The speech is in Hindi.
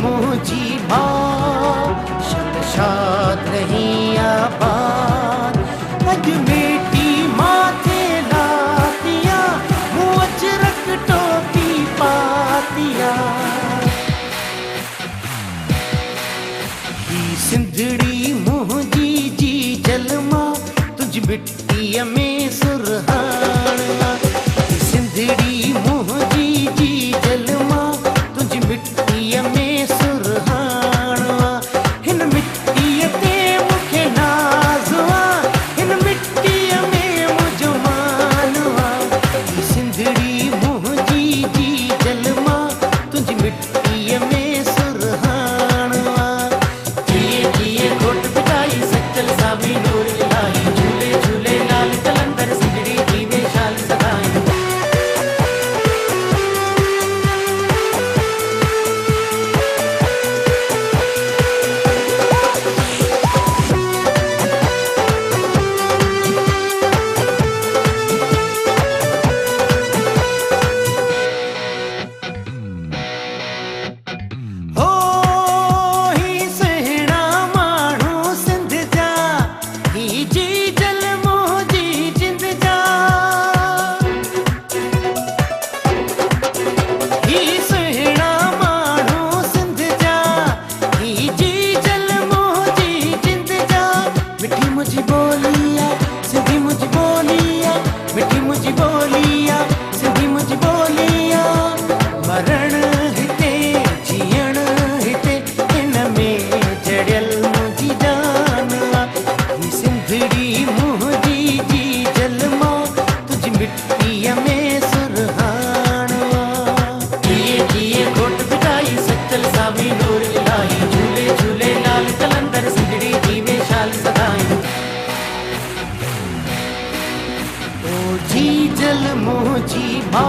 मुझी शाद रही आबाद अज बेटी माथे लातिया मुँह अजरक टोपी पातिया ही सिंधड़ी मुझी जी जलमा तुझ बिट्टी में सुरहाना सिंधड़ी मुझी जी जलमा तुझ मिट्टी में सुरहाना हिन मिट्टी ते मुखे नाज़वा हिन मिट्टी में मुझ मानवा सिंधड़ी मुझी जी जलमा तुझ मिट्टी में सुरहाना जिए जिए घोट पिटाई सच्चल सामी नूर इलाही झूले झूले लाल कलंदर सिंधड़ी जी में शाल सदाई जी जल मोजी भा